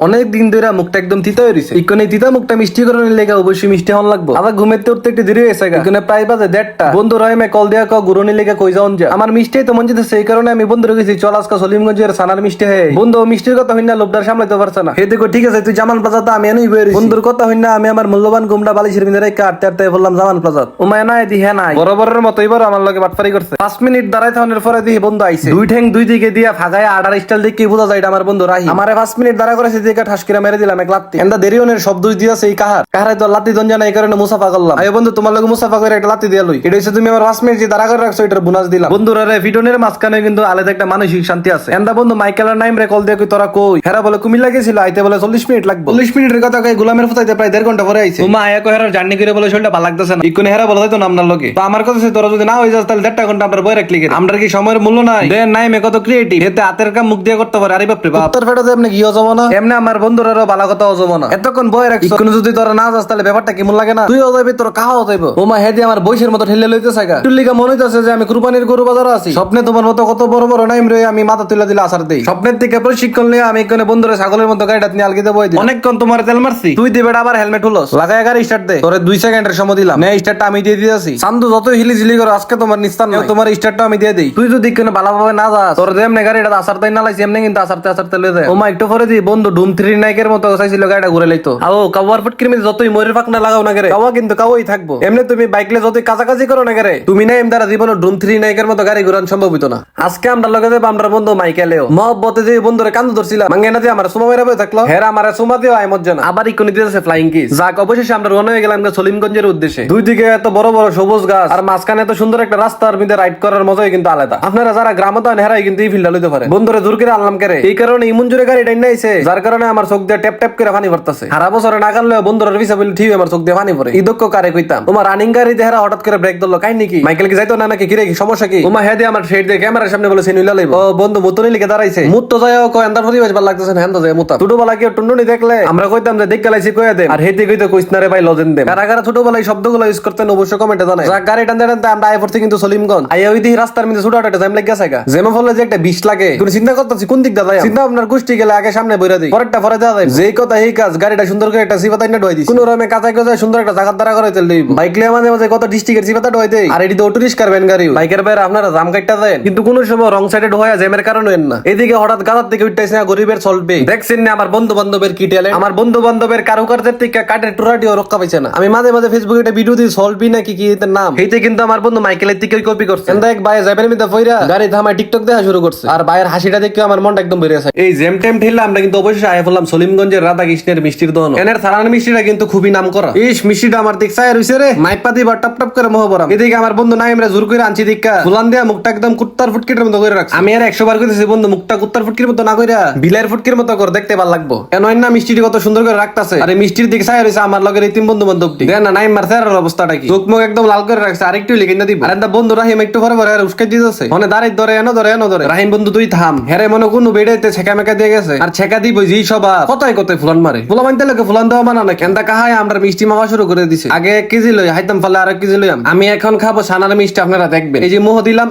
অনেক দিন ধরে মুখটা একদম তিতা হয়েছে। ইকনে তিতা মুখটা মিষ্টি করানোর লেগে অবশ্যই মিষ্টি হন লাগবো। আবার ঘুমেতে উঠতে একটু দেরি হয়েছে। ইকনে প্রায় বাজে 1:30। বন্ধু রহিমে কল দেয়া গুরুনির লেগে কই যাওন যা। আমার মিষ্টি তো মন যেতেছে, এই কারণে আমি বন্ধুরে গেছি চল আজকে সলিমগঞ্জের সানার মিষ্টি হে। বন্ধু মিষ্টির কথা হইনা লোভদার সামলাইতে পারছে না। হে দেখো ঠিক আছে তুই জামান প্লাজা তো আমি এনই বেরিয়েছি। বন্ধুর কথা হইনা আমি আমার মূল্যবান গুমটা বালিশের ভিতরে রেখে আটতে আটতে বললাম জামান প্লাজা। উমায় না দি হ্যাঁ নাই বরাবরের মতো এবার আমার লগে বাটফারি করছে। 5 মিনিট দাঁড়াই থাকার পরে দিয়ে বন্ধু আইছে। দুই ঠ্যাং দুই দিকে দিয়া ফাগায় আডার স্টাইল দেখে বোঝা যায় এটা আমার বন্ধু রাহি। আমারে 5 মিনিট দাঁড়া করেছে দিকে ঠাস করে মেরে দিলাম এক লাত্তি। এন্ডা দেরিওনের শব্দ দিয়েছে এই কাহারে তো লাত্তি দন জানা, এই কারণে মুসাফা করলাম। আয় বন্ধু তোমার লগে মুসাফা করে একটা লাত্তি দিয়া লই। এটা হচ্ছে তুমি আমার 5 মিনিট যে দাঁড়া করে রাখছো এটার বোনাস দিলাম। বন্ধুরা রে ভিডিওনের মাঝখানে কিন্তু আলাদা একটা মানসিক শান্তি আছে। এন্ডা বন্ধু মাইকেলের নাইম রে কল দিয়ে কই তোরা কই? হেরা বলে কুমিল্লা গেছিল, আইতে বলে 40 মিনিট লাগবে। 40 মিনিটের কথা কই গোলামের ফুটাইতে প্রায় 1.5 ঘন্টা পরে আইছে। উমা আয়া কই হেরা জার্নি করে বলে শরীরটা ভালো লাগতেছে না। ইকনে হেরা বলে তো নামনার লগে। তো আমার কথা তোরা যদি না হই যাস তাহলে 1.5 ঘন্টা আমরা বই রাখলি কেন? আমরা কি সময়ের মূল্য নাই? দেন নাইমে কত ক্রিয়েটিভ, এতে হাতের কাম মুখ দিয়ে করতে পারে। আরে বাপ রে বাপ, উত্তর ফেটাতে আপনি কি অজম না? এমনি আমার বন্ধুরারও ভালো কথা অজম না। এতক্ষণ বই রাখছ, ইকনে যদি তোরা না যাস তাহলে ব্যাপারটা কেমন লাগে না? তুইও যাইবি তোর কাহাও যাইব। ওমা হেদি আমার বয়সের মতো ঠেলে লইতেছে গা। টুল্লিকা মনে হইতাছে যে আমি কুরবানির গরু বাজারে আছি। স্বপ্নে তোমার মতো কত বড় বড় নাইম রে আমি মাথা তুলে দিলে আসার দেই। স্বপ্নের থেকে প্রশিক্ষণ নিয়ে আমি এখানে বন্ধুরে ছাগলের মতো গাড়িটা নিয়ে আলগিতে বই দিই। অনেকক্ষণ তোমার তেল মারছি, তুই দিবে আবার হেলমেট হলোস লাগায় গাড়ি স্টার্ট দে। তোরে 2 সেকেন্ডের সময় দিলাম, নে স্টার্টটা আমি দিয়ে দিয়েছি। সান্দু যত হিলি ঝিলি করো আজকে তোমার নিস্তার নাই, তোমার স্টার্টটা আমি দিয়ে দেই। তুই যদি এখানে ভালোভাবে না যাস তোর এমনি গাড়িটা আসার তাই না লাইছি, এমনি কিন্তু আসারতে আসারতে লয়ে যায়। ওমা একটু পরে দি বন্ধু ডুম 3 নাইকের মতো চাইছিল গাড়িটা ঘুরে লাইতো। আও কাওয়ার ফুটকির মধ্যে যতই ময়ূরের পাখনা লাগাও না গেরে কাওয়া কিন্তু কাওয়াই থাকবো। এমনি তুমি বাইকলে যতই কাছাকাছি করো না গেরে তুমি না এম দ্বারা জীবনে ডুম 3 নাইকের মতো গাড়ি ঘুরান সম্ভব হইতো না। আজকে আমরা লগে যাবো আমরা বন্ধু মাইকেলেও মহব্বতে যে বন্ধুরে কান্দু ধরছিলাম মাঙ্গে না দিয়ে আমার সুমা মেরা বই থাকলো। হেরা আমার সুমা দিও আই মজ্জা না আবার ইকোনি দিতেছে ফ্লাইং কিস। যাক অবশেষে আমরা রওনা হয়ে গেলাম সলিমগঞ্জের উদ্দেশ্যে। দুই দিকে এত বড় বড় সবুজ গাছ আর মাঝখানে এত সুন্দর একটা রাস্তার মধ্যে রাইড করার মজাই কিন্তু আলাদা। আপনারা যারা গ্রামে তো হেরাই কিন্তু এই ফিল্ডটা লইতে পারে। বন্ধুরে জোর করে আনলাম করে এই কারণে ইমন জোরে গাড়ি টাইন নাইছে, যার কারণে আমার চোখ দিয়ে ট্যাপ ট্যাপ করে পানি পড়তেছে। সারা বছরে না কানলে বন্ধুরা ভিসা বলে ঠিক আমার চোখ দিয়ে পানি পড়ে। এই দুঃখ কারে কইতাম। তোমার রানিং গাড়ি দেহরা হঠাৎ করে ব্রেক ধরলো কাই নাকি? মাইকেল কি যাইতো না নাকি? কিরে কি সমস্যা কি? ওমা হেদে আমার শেড দিয়ে ক্যামেরার সামনে বলে সিনুইলা লইব। ও বন্ধু মুতনি লিখে দাঁড়াইছে। মুত তো যায় কয় আন্দার পরিবেশ ভালো লাগতেছে না, হ্যান্দ যায় মুতা। ছোটবেলা কি টুনটুনি দেখলে আমরা কইতাম যে দেখ গেলাইছি কইয়া দেন, আর হেতে কইতো কইছ না রে ভাই লজেন দেন। কারা কারা ছোটবেলায় শব্দগুলো ইউজ করতেন অবশ্যই কমেন্টে জানাই। যা গাড়ি টানতে টানতে আমরা আই পড়ছি কিন্তু সলিমগঞ্জ। আইয়া ওই দিকে রাস্তার মধ্যে ছোট একটা জ্যাম লাগা আছে গা। জ্যামে ফলে যে একটা 20 লাগে কোন চিন্তা করতেছি কোন দিক দা যায়। চিন্তা আপনার গোষ্ঠী গেলে আগে সামনে বইরা দেই, পরেরটা পরে দেওয়া যায়। যেই কথা এই কাজ গাড়িটা সুন্দর করে একটা সিফাত আইনা ডুয়াই দিছি। কোন রকমে কাঁচাই কাঁচাই সুন্দর একটা জায়গা দ্বারা করে তেল দিব। বাইক লিয়ে মাঝে মাঝে কত ডিস্ট্রিক্টের সিফাত ডুয়াই দেই। আর এটি তো অটো রিস্কার ভ্যান গাড়ি। বাইকের বাইরে আপনারা জাম কাটটা দেন কিন্তু কোন সময় রং সাইডে ঢোয়া জ্যামের কারণে হইন না। এদিকে হঠাৎ গাদার থেকে উঠতেছে না গরিবের চলবে। দেখছেন না আমার বন্ধু বান্ধবের কি ট্যালেন্ট। আমার বন্ধু বান্ধবের কারুকার্যের থেকে কাটের টুরাটিও রক্ষা পাইছে না। আমি মাঝে মাঝে ফেসবুকে একটা ভিডিও দিই সলবি নাকি কি এর নাম, এইতে কিন্তু আমার বন্ধু মাইকেলের থেকে কপি করছে। এন্ড এক ভাই জ্যামের মধ্যে ফইরা গাড়ি থামায় টিকটক দেখা শুরু করছে। আর ভাইয়ের হাসিটা দেখে আমার মনটা একদম বেরিয়ে আসে। এই জ্যাম টাইম ঠেললে আমরা কিন্তু অবশ্যই আয় বললাম সলিমগঞ্জের রাধা কৃষ্ণের মিষ্টির দোকান। এনের সারান মিষ্টিটা কিন্তু খুবই নাম করা। ইস মিষ্টিটা আমার দিক চাই রইছে রে, মাইপা দিবা টপ টপ করে মহবরাম। এদিকে আমার বন্ধু নাইমরা জোর করে আনছি দিকা ফুলান দিয়া মুখটা একদম কুত্তার ফুটকির মতো করে রাখছে। আমি আর 100 বার কইতেছি বন্ধু মুখটা কুত্তার ফুটকির মতো না কইরা বিলাইয়ের ফুটকির মতো করে দেখতে ভালো লাগবো। এনই না মিষ্টিটি কত সুন্দর করে রাখতাছে। আরে মিষ্টির দিকে চাই রইছে আমার লগের এই তিন বন্ধু বান্ধবটি। দেন না নাইম মারছে আর অবস্থাটা কি? চোখ মুখ একদম লাল করে রাখছে। আরেকটু লিখে না দিব। আর এন্ডা বন্ধু রাহিম একটু পরে পরে আর উস্কাই দিতেছে। মনে দাঁড়াই ধরে এনো ধরে রাহিম বন্ধু তুই থাম। হেরে মনে কোন বেড়াইতে ছেকা মেকা দিয়ে গেছে। আর ছেকা দিব জি সবা কতই ফুলান মারে। ফুলা মানতে লোকে ফুলান দেওয়া মানা না কেন্দা কাহায় আমরা মিষ্টি মাওয়া শুরু করে দিছি। আগে 1 কেজি লই হাইতাম ফলে আর 1 কেজি লইয়াম। আমি এখন খাবো সানার মিষ্টি, আপনারা দেখবেন। এই যে মোহ দিলাম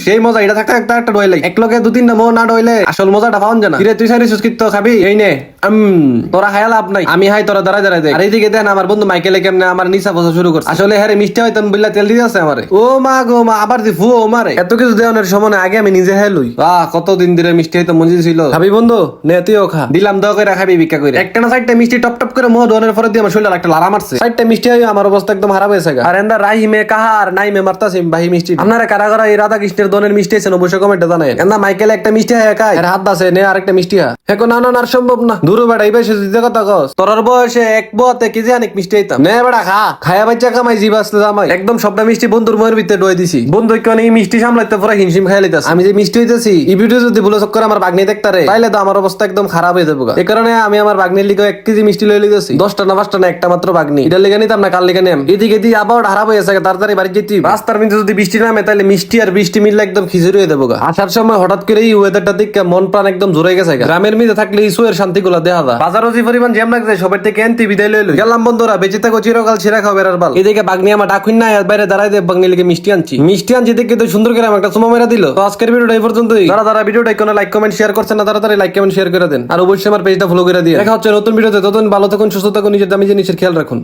সেই মজা এটা থাকতে একটা ডইলাই এক লগে 2-3টা মোহ না ডইলে আসল মজাটা পাওন জানা। কিরে তুই সারি সুস্কিত খাবি এই নে তোরা হায়া লাভ নাই, আমি হাই তোরা দাঁড়ায় দেখ। আর এইদিকে দেন আমার বন্ধু মাইকেলে কেমনে আমার নিশা বসা শুরু করছে। আসলে হ্যাঁ মিষ্টি হইতাম বিল্লা তেল দিয়ে আছে আমারে। ও মা গো মা আবার দি ফু ও মারে এত কিছু দেওয়ানোর সময় আগে আমি নিজে হ্যাঁ লই। কতদিন ধরে মিষ্টি হইতাম মঞ্জি ছিল। খাবি বন্ধু নে তুইও খা। দিলাম দয়া করে খাবি ভিক্ষা করে। একটা না 4টা মিষ্টি টপ টপ করে মোহ দোয়ানোর পরে দিয়ে আমার শরীরে একটা লারা মারছে। 4টা মিষ্টি হয়ে আমার অবস্থা একদম খারাপ হয়েছে। আর এন্দা রাহিমে কাহার নাইমে মারতাছে ভাই মিষ্টি। আপনারা কারা কারা এই রাধা কৃষ্ণের দনের মিষ্টি আছেন অবশ্যই কমেন্টে জানাবেন। এন্দা মাইকেলে একটা মিষ্টি হয় একাই আর হাত দাসে নে আরেকটা মিষ্টি হা এখন না আর সম্ভব না। দূরে বেড়া এই বয়সে দিতে কথা কস তোর বয়সে এক বতে কেজি অনেক মিষ্টি হইতাম। নে বেড়া খা খায়া বাচ্চা কামাই জিভ আসতে জামাই একদম সবটা মিষ্টি বন্ধুর ময়ের ভিতরে ডুয়াই দিছি। বন্ধু কেন এই মিষ্টি সামলাইতে পুরো হিমশিম খাই লইতাছে। আমি যে মিষ্টি হইতেছি এই ভিডিও যদি ভুলে চক্কর আমার বাগনি দেখতারে তাইলে তো আমার অবস্থা একদম খারাপ হয়ে যাবে। এই কারণে আমি আমার বাগনির লিগে 1 কেজি মিষ্টি লই লইতেছি। 10টা না 5টা না একটা মাত্র বাগনি এটা লিগে নিতাম না কাল লিগে নিম। এদিকে দিয়ে আবার খারাপ হয়ে গেছে তাড়াতাড়ি বাড়ি যেতে। রাস্তার মধ্যে যদি বৃষ্টি নামে তাহলে মিষ্টি আর বৃষ্টি মিললে একদম খিচুড়ি হয়ে যাবো। আসার সময় হঠাৎ করে এই ওয়েদারটা দেখে মন প্রাণ একদম জোরে গেছে। গ্রামের মধ্যে থাকলে ইসুয়ের শান্তি গুলা দেখা যায়। বাজারও যে পরিমাণ জ্যাম লাগছে সবার থেকে এনতি বিদায় লইলো গেলাম বন্ধুরা বেঁচে থাকো চিরকাল ছিঁড়া খাও বেড়ার বাল। এদিকে বাগনি আমার ডাকুন না বাইরে দাঁড়াই দিয়ে বাগনি লিগে মিষ্টি আনছি দেখে তো সুন্দর করে আমার একটা সুমা মেরা দিল। তো আজকের ভিডিওটা এই পর্যন্তই। যারা ভিডিওটা কোনো লাইক কমেন্ট শেয়ার করছেন না তাড়াতাড়ি লাইক কমেন্ট শেয়ার করে দেন আর অবশ্যই আমার পেজটা ফলো করে দিয়ে দেখা হচ্ছে নতুন ভিডিওতে। ততদিন ভালো থাকুন, সুস্থ থাকুন, নিজের দামি জিনিসের খেয়াল রাখুন।